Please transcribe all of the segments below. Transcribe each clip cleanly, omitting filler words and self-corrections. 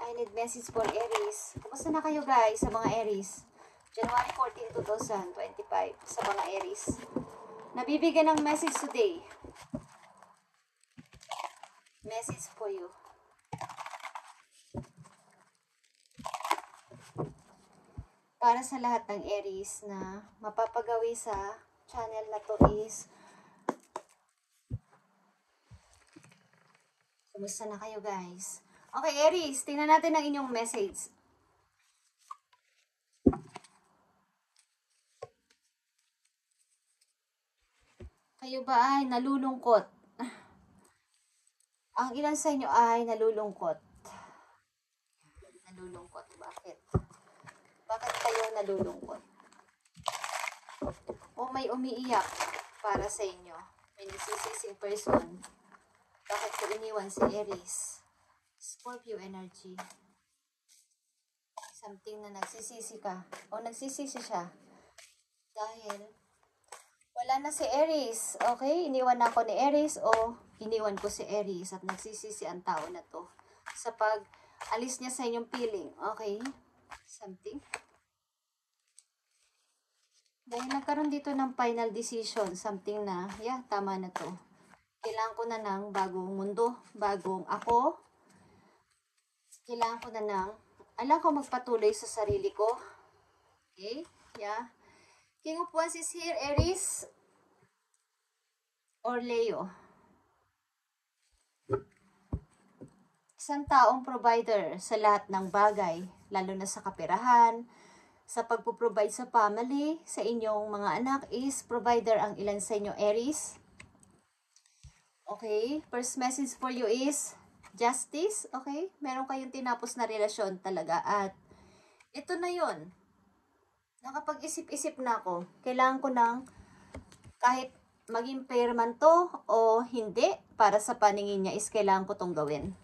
I need message for Aries. Kumusta na kayo guys sa mga Aries? January 14, 2025 sa mga Aries. Nabibigyan ng message today. Message for you. Para sa lahat ng Aries na mapapagawi sa channel na to is kumusta na kayo guys? Okay, Aries, tingnan natin ang inyong message. Kayo ba ay nalulungkot? Ang ilan sa inyo ay nalulungkot. Nalulungkot, bakit? Bakit kayo nalulungkot? O may umiiyak para sa inyo? May nagsisising person. Bakit ko iniwan si Aries? Scorpio energy. Something na nagsisisi ka. O nagsisisi siya. Dahil wala na si Aries. Okay? Iniwan ako ni Aries o iniwan ko si Aries at nagsisisi ang tao na to. Sa pag-alis niya sa inyong feeling. Okay? Something. Dahil nagkaroon dito ng final decision. Something na, yeah, tama na to. Kailangan ko na ng bagong mundo. Bagong ako. Kailangan ko na ng, alam ko magpatuloy sa sarili ko. Okay? Yeah. King of Wands is here, Aries or Leo. Isang taong provider sa lahat ng bagay, lalo na sa kaperahan, sa pagpo-provide sa family, sa inyong mga anak is provider ang ilan sa inyo, Aries. Okay, first message for you is justice. Okay, meron kayong tinapos na relasyon talaga at ito na yon. Nakapag-isip-isip na ako. Kailangan ko ng kahit maging fair man to o hindi, para sa paningin niya is kailangan ko tong gawin.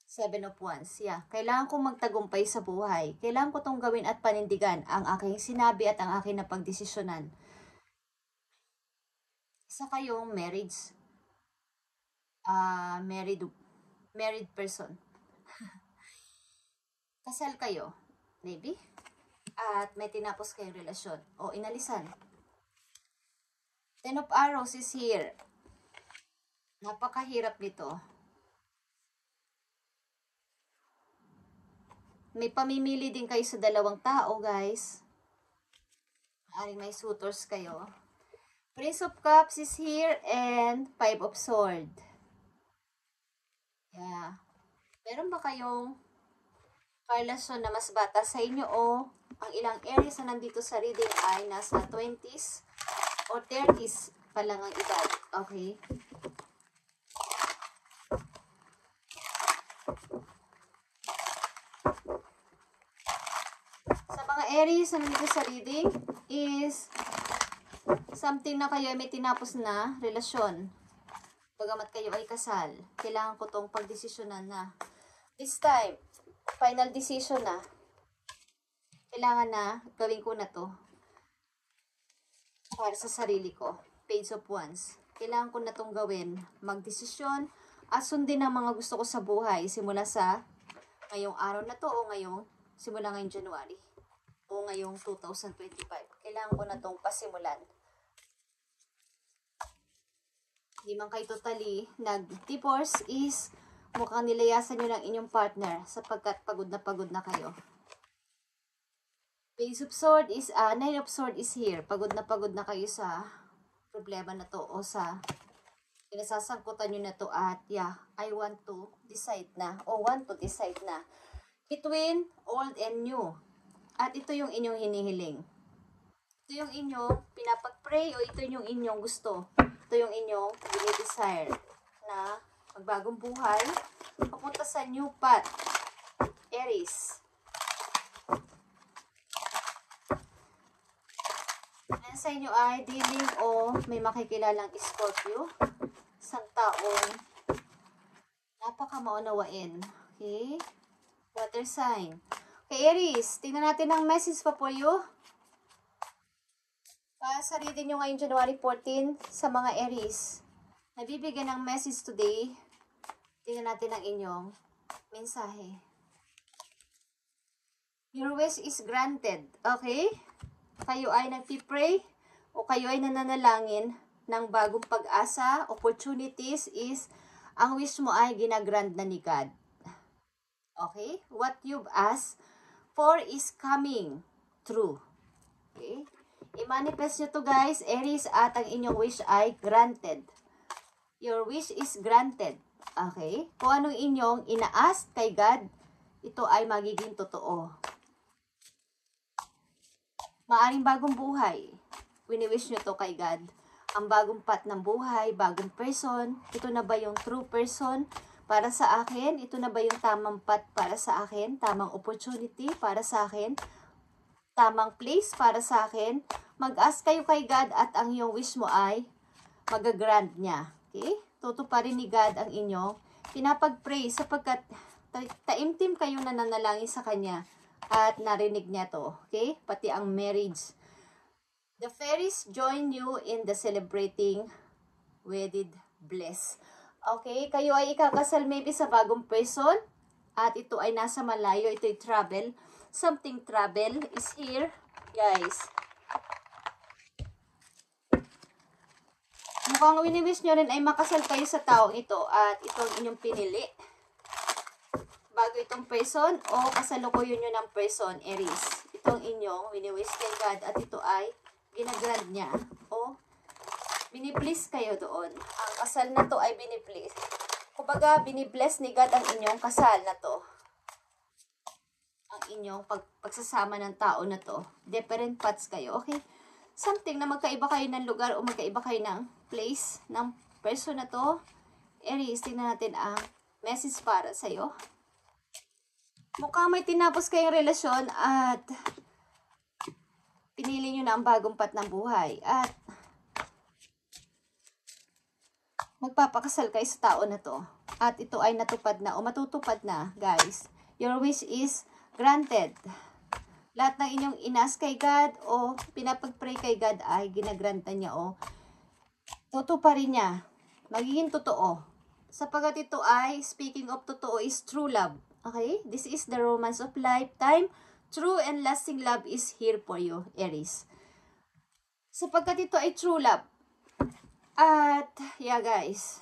7 of Wands. Yeah. Kailangan kong magtagumpay sa buhay. Kailangan ko tong gawin at panindigan ang aking sinabi at ang aking napagdesisyonan. Isa kayong marriage. Married person. Kasal kayo. Maybe. At may tinapos kayong relasyon o inalisan. 10 of Arrows is here. Napakahirap nito. May pamimili din kayo sa dalawang tao, guys. Maaaring may suitors kayo. Prince of Cups is here and 5 of Swords. Yeah. Meron ba kayong karelasyon na mas bata sa inyo o ang ilang Aries na nandito sa reading ay nasa 20s o 30s pa lang ang edad. Okay? Sa mga Aries na nandito sa reading is something na kayo ay may tinapos na relasyon. Bagamat kayo ay kasal, kailangan ko tong pagdesisyonan na. This time, final decision na. Kailangan na gawin ko na to para sa sarili ko. Page of Wands. Kailangan ko na tong gawin. Magdesisyon at sundin ang mga gusto ko sa buhay simula sa ngayong araw na to o simula ngayong January o ngayong 2025. Kailangan ko na tong pasimulan. Hindi man kayo totally nag-divorce is mukhang nilayasan nyo ng inyong partner sapagkat pagod na kayo. Page of Swords is, 9 of Swords is here. Pagod na kayo sa problema na to o sa pinasasangkutan nyo na to at yeah, I want to decide na between old and new. At ito yung inyong hinihiling. Ito yung inyong pinapag-pray o ito yung inyong gusto. Ito yung inyong desire na magbagong buhay, papunta sa new path. Aries. Ilan sa inyo ay dealing o may makikilalang Scorpio? Isang taong napakamaunawain. Okay? Water sign. Okay, Aries. Tingnan natin ang message pa po you. Sa reading nyo ngayong January 14 sa mga Aries. Nabibigyan ng message today. Tingnan natin ang inyong mensahe. Your wish is granted. Okay? Kayo ay nagpipray o kayo ay nananalangin ng bagong pag-asa, opportunities is, ang wish mo ay ginagrant na ni God. Okay? What you've asked for is coming true. Okay? I-manifest nyo to guys, Aries, at ang inyong wish ay granted. Your wish is granted. Okay? Kung anong inyong ina-ask kay God, ito ay magiging totoo. Maaring bagong buhay. Wini-wish nyo to kay God. Ang bagong path ng buhay, bagong person. Ito na ba yung true person para sa akin? Ito na ba yung tamang path para sa akin? Tamang opportunity para sa akin? Tamang place para sa akin? Mag-ask kayo kay God at ang iyong wish mo ay magagrant niya. Okay? Tutuparin ni God ang inyong pinapag-pray sapagkat taimtim kayong nananalangin sa Kanya. At narinig niya to, okay? Pati ang marriage. The fairies join you in the celebrating wedded bliss. Okay? Kayo ay ikakasal maybe sa bagong person. At ito ay nasa malayo. Ito ay travel. Something travel is here. Guys. Mukhang wini-wish nyo rin ay makasal kayo sa taong ito. At itong inyong pinili. Bago itong person o kasalukuyan nyo ng person, Aries. Itong inyong wini-wish kay God at ito ay ginagrant niya o binibliss kayo doon. Ang kasal na to ay binibliss. Kumbaga, binibless ni God ang inyong kasal na to. Ang inyong pagsasama ng tao na to. Different paths kayo, okay? Something na magkaiba kayo ng lugar o magkaiba kayo ng place ng person na to. Aries, tingnan natin ang message para sa'yo. Mukhang may tinapos kayong relasyon at pinili nyo na ang bagong path ng buhay. At magpapakasal kayo sa tao na to. At ito ay natupad na o matutupad na, guys. Your wish is granted. Lahat ng inyong inas kay God o pinapag-pray kay God ay ginagrantan niya o tutuparin niya. Magiging totoo. Sapagat ito ay, speaking of totoo, is true love. Okay? This is the romance of lifetime. True and lasting love is here for you, Aries. Sapagkat ito ay true love. At, yeah guys.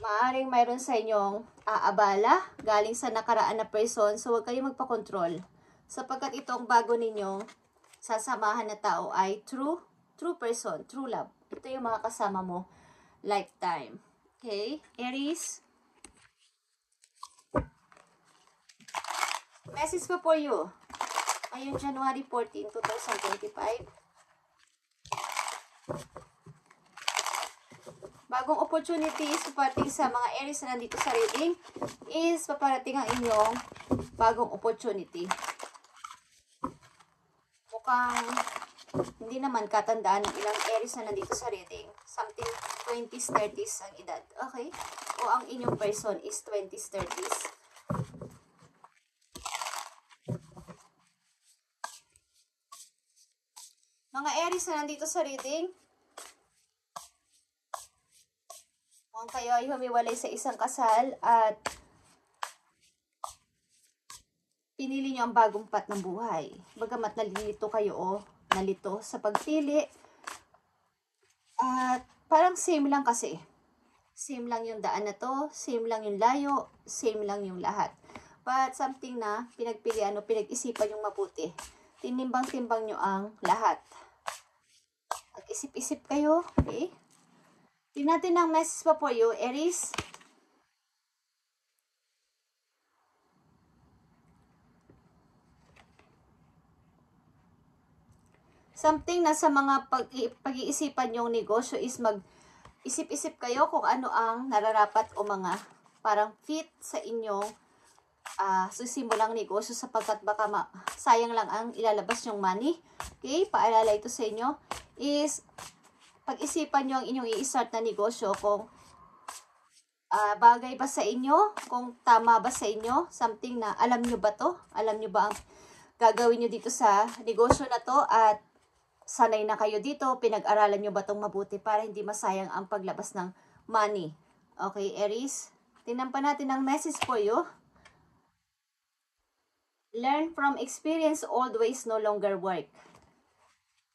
Maaring mayroon sa inyong aabala galing sa nakaraan na person. So, huwag kayong magpakontrol. Sapagkat itong bago ninyong sasamahan na tao ay true person, true love. Ito yung mga kasama mo lifetime. Okay? Aries. Message ko for you. Ngayon, January 14, 2025. Bagong opportunities paparating sa mga Aries na nandito sa reading is paparating ang inyong bagong opportunity. Mukhang hindi naman katandaan ng ilang Aries na nandito sa reading. Something 20s, 30s ang edad. Okay? O ang inyong person is 20s, 30s. Mga Aries na nandito sa reading, kung kayo ay humiwalay sa isang kasal at pinili nyo ang bagong path ng buhay. Bagamat nalilito kayo o nalito sa pagpili. At parang same lang kasi. Same lang yung daan na to, same lang yung layo, same lang yung lahat. But something na pinagpilian o pinag-isipan yung mabuti. Tinimbang-timbang nyo ang lahat. Mag-isip-isip kayo, okay? Tingnan natin ang message pa for you, Aries. Something na sa mga pag-iisipan yung negosyo is mag-isip-isip kayo kung ano ang nararapat o mga parang fit sa inyong susimulang negosyo sapagkat baka sayang lang ang ilalabas yung money. Okay? Paalala ito sa inyo is pag-isipan nyo ang inyong i-start na negosyo kung bagay ba sa inyo, kung tama ba sa inyo, something na alam nyo ba to? Alam nyo ba ang gagawin nyo dito sa negosyo na to at sanay na kayo dito, pinag-aralan nyo ba itong mabuti para hindi masayang ang paglabas ng money. Okay, Aries? Tingnan pa natin ang message for you. Learn from experience, old ways no longer work.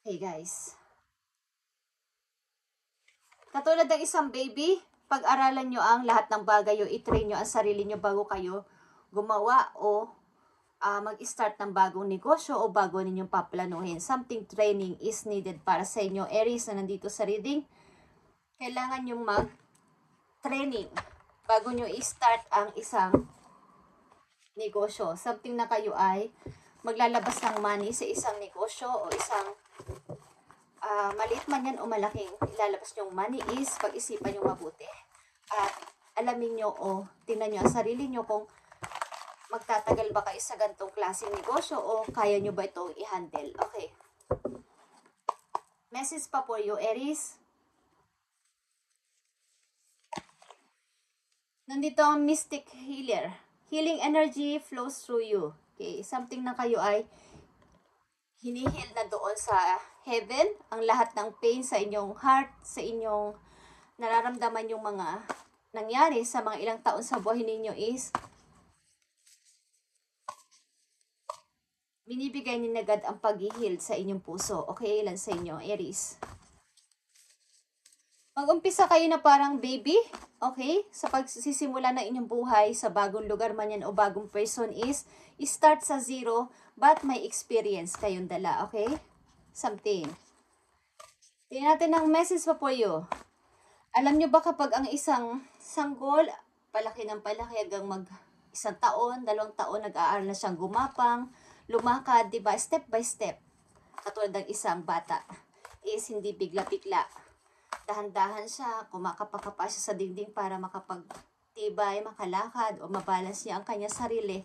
Okay guys. Katulad ng isang baby, pag-aralan nyo ang lahat ng bagay o i-train nyo ang sarili nyo bago kayo gumawa o mag-start ng bagong negosyo o bago ninyong paplanuhin. Something training is needed para sa inyo. Aries na nandito sa reading, kailangan nyong mag-training bago nyo i-start ang isang negosyo. Something na kayo ay maglalabas ng money sa isang negosyo o isang maliit man yan o malaking ilalabas nyong money is pag-isipan nyo mabuti. At alamin nyo o tingnan nyo ang sarili nyo kung magtatagal ba kayo sa ganitong klaseng negosyo o kaya nyo ba itong i-handle. Okay. Message pa for you, Aries. Nandito ang mystic healer. Healing energy flows through you. Okay. Something na kayo ay hinihil na doon sa heaven. Ang lahat ng pain sa inyong heart, sa inyong nararamdaman yung mga nangyari sa mga ilang taon sa buhay ninyo is binibigay ni God ang pag-heal sa inyong puso. Okay, ilan sa inyo, Aries? Mag-umpisa kayo na parang baby, okay? Sa pagsisimula ng inyong buhay, sa bagong lugar man yan o bagong person is, start sa zero, but may experience kayong dala, okay? Something. Tingnan natin ang message pa po you. Alam nyo ba kapag ang isang sanggol, palaki ng palaki hanggang isang taon, 2 taon, nag-aaral na siyang gumapang, lumakad, diba? Step by step. Katulad ng isang bata. Is hindi bigla-bigla. Dahan-dahan siya, kumakapa-kapa siya sa dingding para makapagtibay, makalakad, o mabalance niya ang kanyang sarili.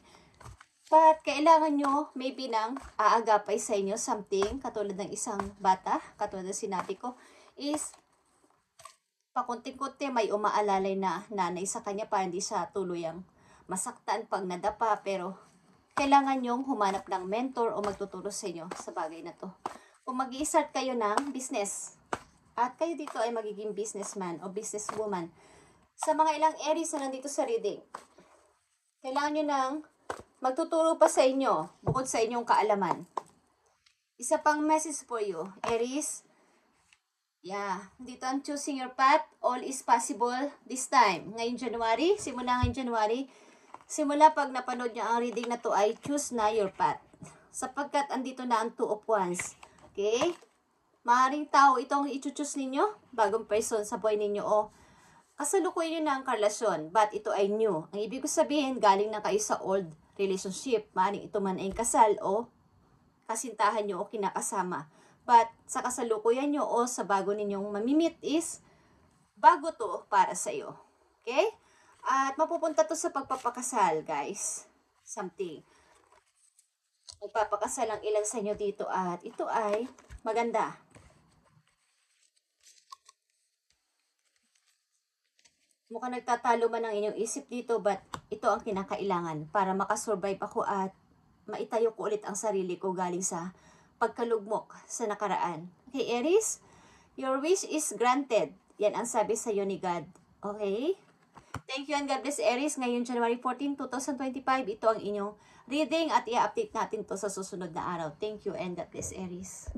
But kailangan nyo, maybe nang aagapay sa inyo something, katulad ng isang bata, katulad ng sinabi ko, is pakunti-kunti may umaalalay na nanay sa kanya para hindi siya tuluyang masaktan pag nadapa, pero kailangan nyong humanap ng mentor o magtuturo sa inyo sa bagay na to. Kung mag-i-start kayo ng business, at kayo dito ay magiging businessman o businesswoman, sa mga ilang Aries na nandito sa reading, kailangan nyo ng magtuturo pa sa inyo, bukod sa inyong kaalaman. Isa pang message for you, Aries. Yeah, dito ang choosing your path, all is possible this time. Ngayong January, simula ngayong January, simula pag napanood nyo ang reading na to ay choose na your path. Sapagkat andito na ang 2 of Wands. Okay? Maaaring tao itong i-choose ninyo, bagong person sa buhay ninyo o kasalukuyan nyo na ang karelasyon, but ito ay new. Ang ibig ko sabihin, galing na kayo sa old relationship. Maaaring ito man ay kasal o kasintahan nyo o kinakasama. But sa kasalukuyan nyo o sa bago ninyong mamimit is bago to para sa iyo. Okay? At mapupunta to sa pagpapakasal, guys. Something. Magpapakasal ang ilang sa inyo dito at ito ay maganda. Mukhang nagtatalo man ang inyong isip dito, but ito ang kinakailangan para makasurvive ako at maitayo ko ulit ang sarili ko galing sa pagkalugmok sa nakaraan. Okay, Aries? Your wish is granted. Yan ang sabi sa iyo ni God. Okay? Thank you and God bless, Aries. Ngayon, January 14, 2025, ito ang inyong reading at i-update natin to sa susunod na araw. Thank you and God bless, Aries.